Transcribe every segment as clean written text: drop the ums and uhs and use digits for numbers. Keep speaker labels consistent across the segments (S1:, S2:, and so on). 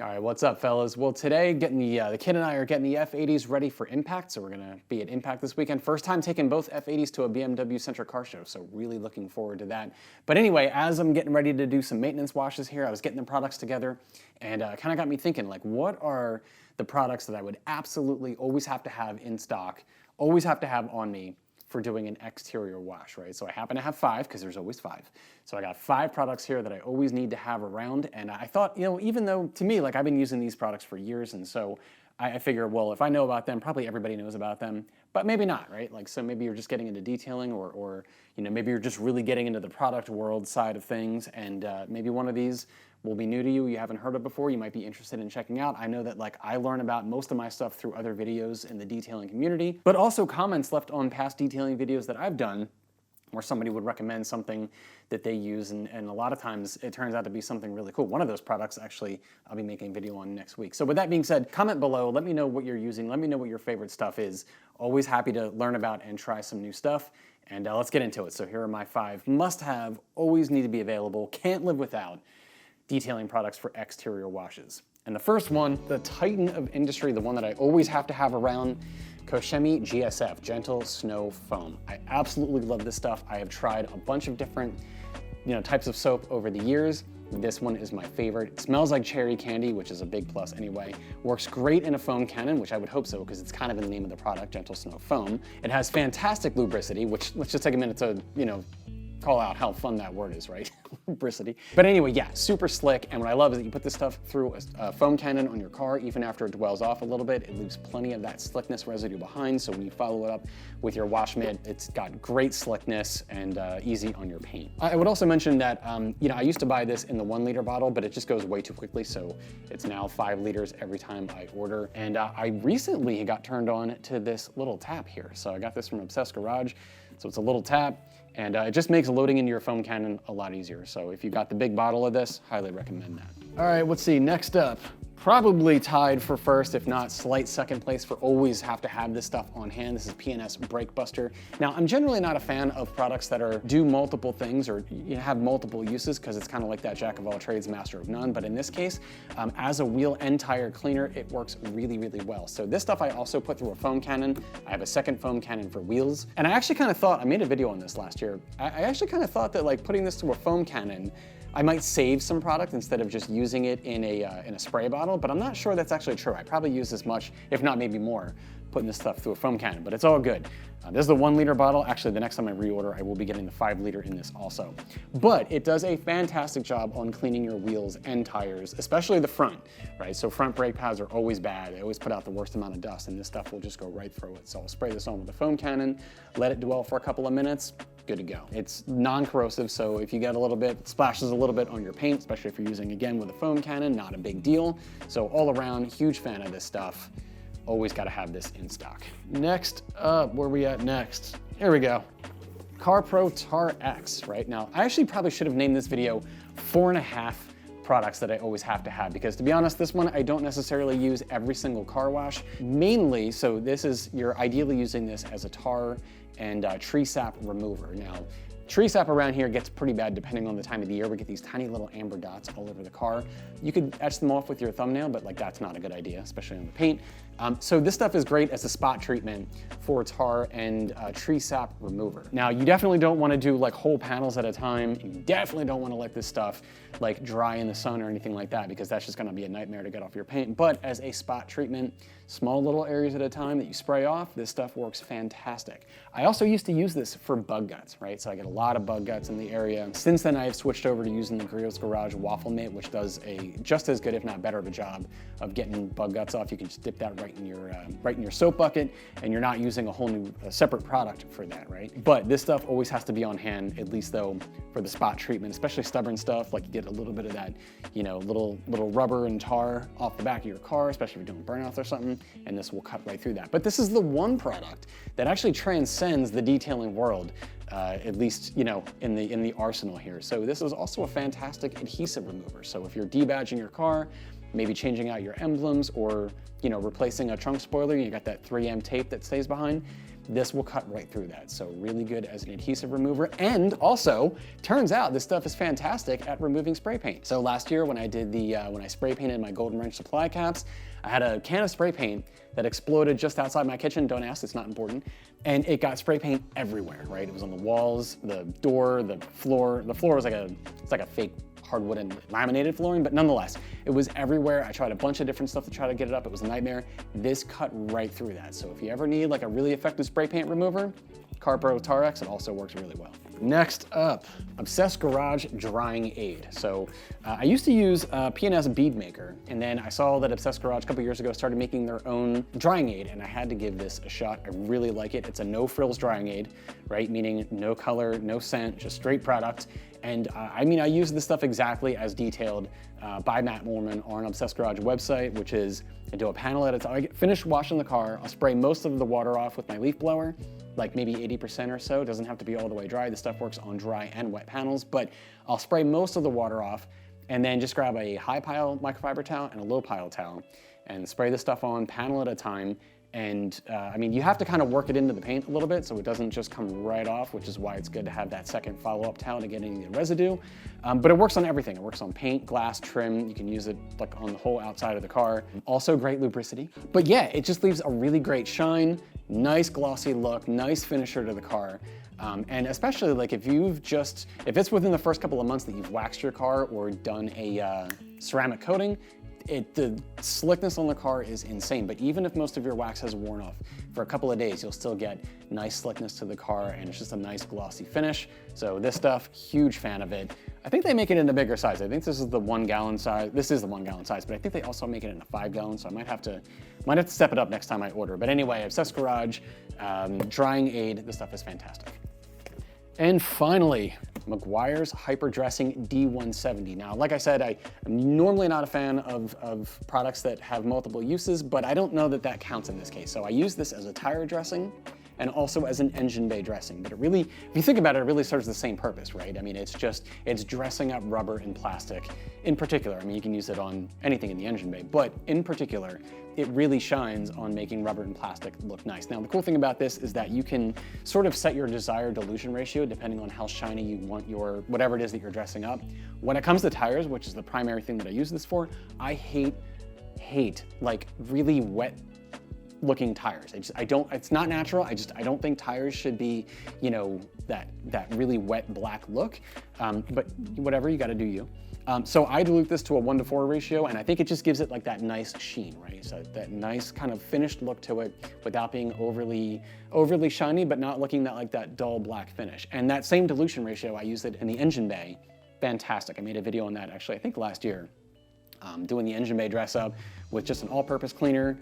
S1: All right, what's up, fellas? Well, today, the kid and I are getting the F80s ready for Impact, so we're gonna be at Impact this weekend. First time taking both F80s to a BMW-centric car show, so really looking forward to that. But anyway, as I'm getting ready to do some maintenance washes here, I was getting the products together, and kind of got me thinking, like, what are the products that I would absolutely always have to have in stock, always have to have on me for doing an exterior wash, right? So I happen to have 5, because there's always 5. So I got 5 products here that I always need to have around, and I thought, you know, even though, to me, like, I've been using these products for years, and so I figure, well, if I know about them, probably everybody knows about them, but maybe not, right? Like, so maybe you're just getting into detailing, or you know, maybe you're just really getting into the product world side of things, and maybe one of these will be new to you, you haven't heard of before, you might be interested in checking out. I know that, like, I learn about most of my stuff through other videos in the detailing community, but also comments left on past detailing videos that I've done where somebody would recommend something that they use, and a lot of times it turns out to be something really cool. One of those products, actually, I'll be making a video on next week. So with that being said, comment below, let me know what you're using, let me know what your favorite stuff is. Always happy to learn about and try some new stuff, and let's get into it. So here are my 5 must-have, always need to be available, can't live without detailing products for exterior washes. And the first one, the titan of industry, the one that I always have to have around, Koshemi GSF, Gentle Snow Foam. I absolutely love this stuff. I have tried a bunch of different, types of soap over the years. This one is my favorite. It smells like cherry candy, which is a big plus anyway. Works great in a foam cannon, which I would hope so, because it's kind of in the name of the product, Gentle Snow Foam. It has fantastic lubricity, which, let's just take a minute to, call out how fun that word is, right? Lubricity. But anyway, yeah, super slick, and what I love is that you put this stuff through a foam cannon on your car, even after it dwells off a little bit, it leaves plenty of that slickness residue behind, so when you follow it up with your wash mitt, it's got great slickness and easy on your paint. I would also mention that, I used to buy this in the 1 liter bottle, but it just goes way too quickly, so it's now 5 liters every time I order, and I recently got turned on to this little tap here, so I got this from Obsessed Garage, so it's a little tap, and it just makes loading into your foam cannon a lot easier. So if you got the big bottle of this, highly recommend that. All right, let's see, next up, probably tied for first, if not slight second place for always have to have this stuff on hand. This is P&S Brake Buster. Now, I'm generally not a fan of products that do multiple things or have multiple uses, because it's kind of like that jack of all trades, master of none. But in this case, as a wheel and tire cleaner, it works really, really well. So this stuff I also put through a foam cannon. I have a second foam cannon for wheels. And I actually kind of thought, I made a video on this last year, I actually kind of thought that, like, putting this through a foam cannon, I might save some product instead of just using it in a spray bottle, but I'm not sure that's actually true. I probably use as much, if not maybe more, putting this stuff through a foam cannon, but it's all good. This is the 1 liter bottle. Actually, the next time I reorder, I will be getting the 5 liter in this also. But it does a fantastic job on cleaning your wheels and tires, especially the front, right? So front brake pads are always bad. They always put out the worst amount of dust, and this stuff will just go right through it. So I'll spray this on with a foam cannon, let it dwell for a couple of minutes, good to go. It's non-corrosive, so if you get a little bit, it splashes a little bit on your paint, especially if you're using, again, with a foam cannon, not a big deal. So all around, huge fan of this stuff. Always gotta have this in stock. Next up, where are we at next? Here we go. CarPro Tar X, right? Now, I actually probably should have named this video 4.5 products that I always have to have, because to be honest, this one I don't necessarily use every single car wash. Mainly, so you're ideally using this as a tar and tree sap remover. Now, tree sap around here gets pretty bad depending on the time of the year. We get these tiny little amber dots all over the car. You could etch them off with your thumbnail, but like that's not a good idea, especially on the paint. So this stuff is great as a spot treatment for tar and tree sap remover. Now, you definitely don't want to do like whole panels at a time. You definitely don't want to let this stuff like dry in the sun or anything like that, because that's just going to be a nightmare to get off your paint. But as a spot treatment, small little areas at a time that you spray off, this stuff works fantastic. I also used to use this for bug guts, right? So I get a lot of bug guts in the area. Since then, I've switched over to using the Obsessed Garage Waffle Mitt, which does a just as good, if not better, of a job of getting bug guts off. You can just dip that right in your soap bucket, and you're not using a whole new separate product for that, right? But this stuff always has to be on hand, at least though for the spot treatment, especially stubborn stuff, like you get a little bit of that, little rubber and tar off the back of your car, especially if you're doing burnouts or something, and this will cut right through that. But this is the one product that actually transcends the detailing world, at least in the arsenal here. So this is also a fantastic adhesive remover. So if you're debadging your car, maybe changing out your emblems, or replacing a trunk spoiler, you got that 3M tape that stays behind, this will cut right through that. So really good as an adhesive remover. And also, turns out this stuff is fantastic at removing spray paint. So last year when I did when I spray painted my Golden Wrench supply caps, I had a can of spray paint that exploded just outside my kitchen. Don't ask, it's not important. And it got spray paint everywhere, right? It was on the walls, the door, the floor. The floor was it's like a fake hardwood and laminated flooring, but nonetheless, it was everywhere. I tried a bunch of different stuff to try to get it up. It was a nightmare. This cut right through that. So if you ever need like a really effective spray paint remover, CarPro Tarex, it also works really well. Next up, Obsessed Garage Drying Aid. So I used to use P&S Bead Maker, and then I saw that Obsessed Garage a couple years ago started making their own drying aid, and I had to give this a shot. I really like it. It's a no frills drying aid, right? Meaning no color, no scent, just straight product. And I mean, I use this stuff exactly as detailed by Matt Moorman on Obsessed Garage website, which is I do a panel at a time. I finish washing the car, I'll spray most of the water off with my leaf blower, like maybe 80% or so. It doesn't have to be all the way dry. This stuff works on dry and wet panels, but I'll spray most of the water off and then just grab a high pile microfiber towel and a low pile towel and spray the stuff on panel at a time. And I mean, you have to kind of work it into the paint a little bit so it doesn't just come right off, which is why it's good to have that second follow-up towel to get any of the residue. But it works on everything. It works on paint, glass, trim. You can use it like on the whole outside of the car. Also great lubricity. But yeah, it just leaves a really great shine, nice glossy look, nice finisher to the car. And especially like if it's within the first couple of months that you've waxed your car or done a ceramic coating, the slickness on the car is insane, but even if most of your wax has worn off, for a couple of days, you'll still get nice slickness to the car, and it's just a nice glossy finish. So this stuff, huge fan of it. I think they make it in a bigger size. I think this is the 1 gallon size. This is the 1 gallon size, but I think they also make it in a 5 gallon, so I might have to step it up next time I order. But anyway, Obsessed Garage, drying aid, this stuff is fantastic. And finally, Meguiar's Hyperdressing D170. Now, like I said, I'm normally not a fan of products that have multiple uses, but I don't know that that counts in this case. So I use this as a tire dressing and also as an engine bay dressing. But it really, if you think about it, it really serves the same purpose, right? I mean, it's dressing up rubber and plastic in particular. I mean, you can use it on anything in the engine bay, but in particular, it really shines on making rubber and plastic look nice. Now, the cool thing about this is that you can sort of set your desired dilution ratio depending on how shiny you want your, whatever it is that you're dressing up. When it comes to tires, which is the primary thing that I use this for, I hate like really wet looking tires. It's not natural. I don't think tires should be, you know, that really wet black look, but whatever, you gotta do you. So I dilute this to a 1:4 ratio, and I think it just gives it like that nice sheen, right? So that nice kind of finished look to it without being overly shiny, but not looking like that dull black finish. And that same dilution ratio, I use it in the engine bay. Fantastic. I made a video on that actually, I think last year, doing the engine bay dress up with just an all-purpose cleaner,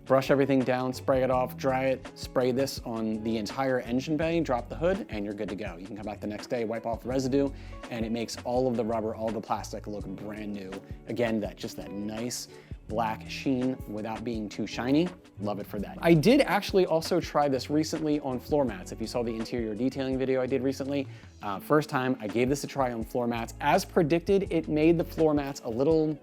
S1: brush everything down, spray it off, dry it, spray this on the entire engine bay, drop the hood, and you're good to go. You can come back the next day, wipe off the residue, and it makes all of the rubber, all the plastic look brand new. Again, just that nice black sheen without being too shiny. Love it for that. I did actually also try this recently on floor mats. If you saw the interior detailing video I did recently, first time I gave this a try on floor mats. As predicted, it made the floor mats a little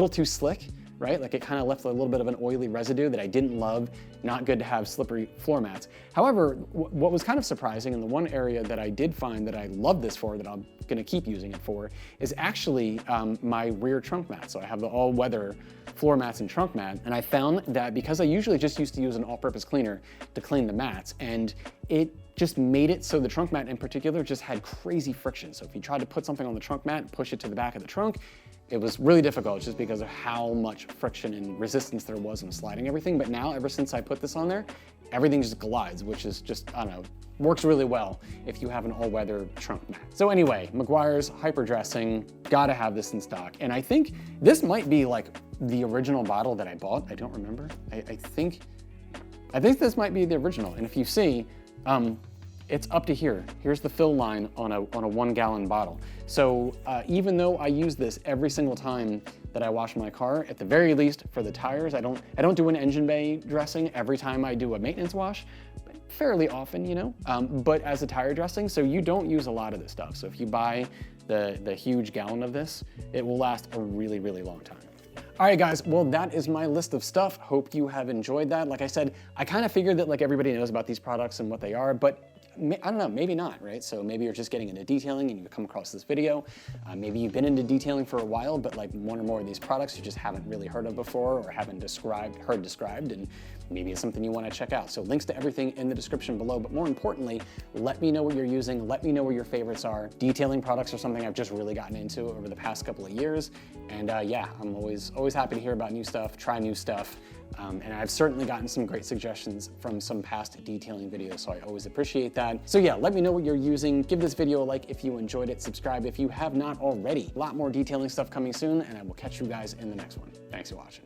S1: too slick, right? Like it kind of left a little bit of an oily residue that I didn't love. Not good to have slippery floor mats. However, what was kind of surprising, and the one area that I did find that I love this for, that I'm gonna keep using it for, is actually my rear trunk mat. So I have the all-weather floor mats and trunk mat, and I found that because I usually just used to use an all-purpose cleaner to clean the mats, and it just made it so the trunk mat in particular just had crazy friction. So if you tried to put something on the trunk mat and push it to the back of the trunk, it was really difficult just because of how much friction and resistance there was in sliding everything. But now, ever since I put this on there, everything just glides, which is just, I don't know, works really well if you have an all-weather trunk mat. So anyway, Meguiar's Hyperdressing, gotta have this in stock. And I think this might be like the original bottle that I bought. I don't remember. I think this might be the original. And if you see, it's up to here. Here's the fill line on a 1 gallon bottle. So even though I use this every single time that I wash my car, at the very least for the tires, I don't do an engine bay dressing every time I do a maintenance wash, but fairly often, you know, but as a tire dressing, so you don't use a lot of this stuff. So if you buy the huge gallon of this, it will last a really, really long time. All right, guys, well, that is my list of stuff. Hope you have enjoyed that. Like I said, I kind of figured that like everybody knows about these products and what they are, but I don't know, maybe not, right? So maybe you're just getting into detailing and you come across this video. Maybe you've been into detailing for a while, but like one or more of these products you just haven't really heard of before or haven't heard described, and maybe it's something you want to check out. So links to everything in the description below, but more importantly, let me know what you're using. Let me know what your favorites are. Detailing products are something I've just really gotten into over the past couple of years. And yeah, I'm always happy to hear about new stuff, try new stuff. And I've certainly gotten some great suggestions from some past detailing videos, so I always appreciate that. So yeah, let me know what you're using. Give this video a like if you enjoyed it. Subscribe if you have not already. A lot more detailing stuff coming soon, and I will catch you guys in the next one. Thanks for watching.